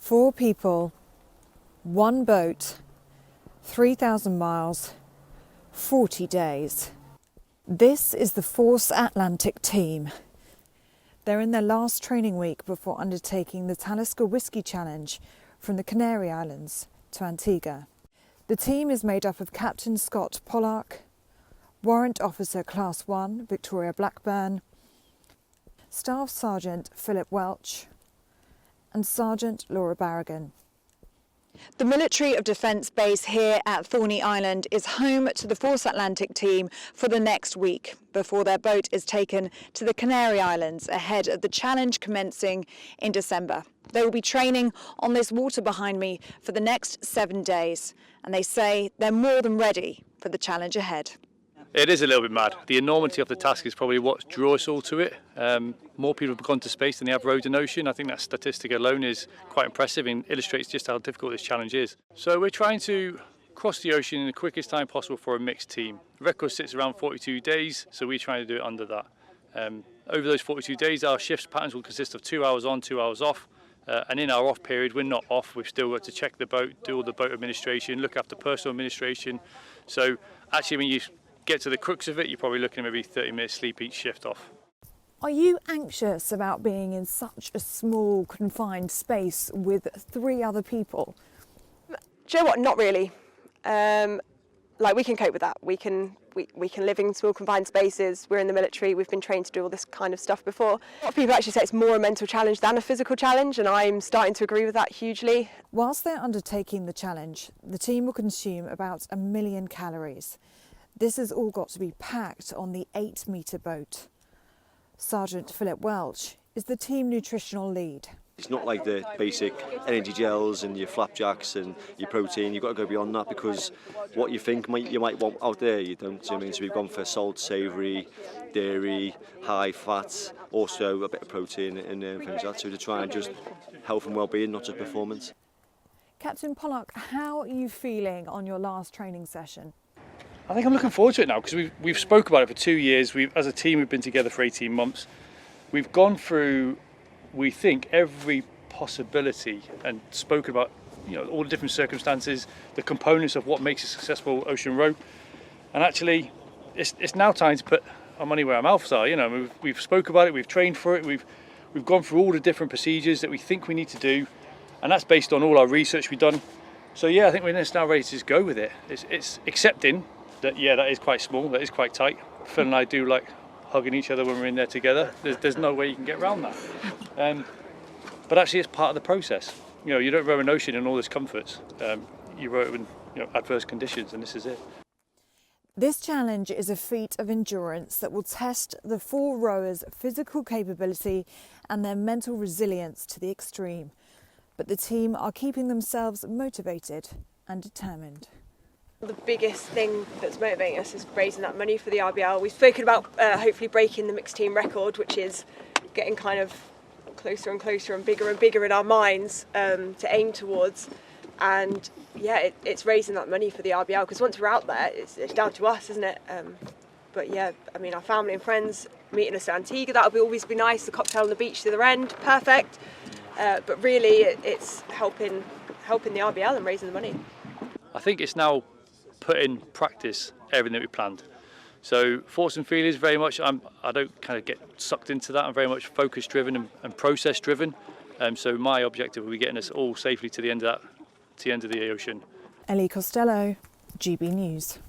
4 people, 1 boat, 3,000 miles, 40 days. This is the Force Atlantic team. They're in their last training week before undertaking the Talisker Whiskey Challenge from the Canary Islands to Antigua. The team is made up of Captain Scott POLLOCK, Warrant Officer Class 1 Victoria Blackburn, Staff Sergeant PHILLIP WELCH and Sergeant Laura BARRIGAN. The Military of Defence base here at Thorney Island is home to the Force Atlantic team for the next week before their boat is taken to the Canary Islands ahead of the challenge commencing in December. They will be training on this water behind me for the next 7 days, and they say they're more than ready for the challenge ahead. It is a little bit mad. The enormity of the task is probably what drew us all to it. More people have gone to space than they have rowed an ocean. I think that statistic alone is quite impressive and illustrates just how difficult this challenge is. So we're trying to cross the ocean in the quickest time possible for a mixed team. The record sits around 42 days, so we're trying to do it under that. Over those 42 days, our shift patterns will consist of 2 hours on, 2 hours off. And in our off period, we're not off. We've still got to check the boat, do all the boat administration, look after personal administration. So actually, when you get to the crux of it, you're probably looking at maybe 30 minutes sleep each shift off. Are you anxious about being in such a small, confined space with 3 other people? Do you know what? Not really. We can cope with that. We can live in small, confined spaces. We're in the military. We've been trained to do all this kind of stuff before. A lot of people actually say it's more a mental challenge than a physical challenge, and I'm starting to agree with that hugely. Whilst they're undertaking the challenge, the team will consume about 1 million calories. This has all got to be packed on the 8-metre boat. Sergeant PHILLIP WELCH is the team nutritional lead. It's not like the basic energy gels and your flapjacks and your protein. You've got to go beyond that, because what you think you might want out there, you don't. So we've gone for salt, savoury, dairy, high fat, also a bit of protein and things like that, so to try and just health and well-being, not just performance. Captain POLLOCK, how are you feeling on your last training session? I think I'm looking forward to it now, because we've spoke about it for 2 years. As a team, we've been together for 18 months. We've gone through, we think, every possibility and spoken about, all the different circumstances, the components of what makes a successful ocean row. And actually, it's now time to put our money where our mouths are. We've spoke about it, we've trained for it, we've gone through all the different procedures that we think we need to do, and that's based on all our research we've done. So yeah, I think we're now ready to just go with it. It's accepting that, that is quite small, that is quite tight. Phil and I do like hugging each other when we're in there together. There's no way you can get around that. But actually, it's part of the process. You don't row an ocean in all its comforts. You row it in adverse conditions, and this is it. This challenge is a feat of endurance that will test the 4 rowers' physical capability and their mental resilience to the extreme. But the team are keeping themselves motivated and determined. The biggest thing that's motivating us is raising that money for the RBL. We've spoken about hopefully breaking the mixed team record, which is getting kind of closer and closer and bigger in our minds to aim towards. And yeah, it's raising that money for the RBL, because once we're out there, it's down to us, isn't it? But yeah, I mean, our family and friends meeting us at Antigua, that'll always be nice. The cocktail on the beach to the end, perfect. But really, it's helping the RBL and raising the money. I think it's now put in practice everything that we planned. So thoughts and feelings, very much, I don't kind of get sucked into that. I'm very much focus driven and process driven. So my objective will be getting us all safely to the end of the ocean. Ellie Costello, GBNews.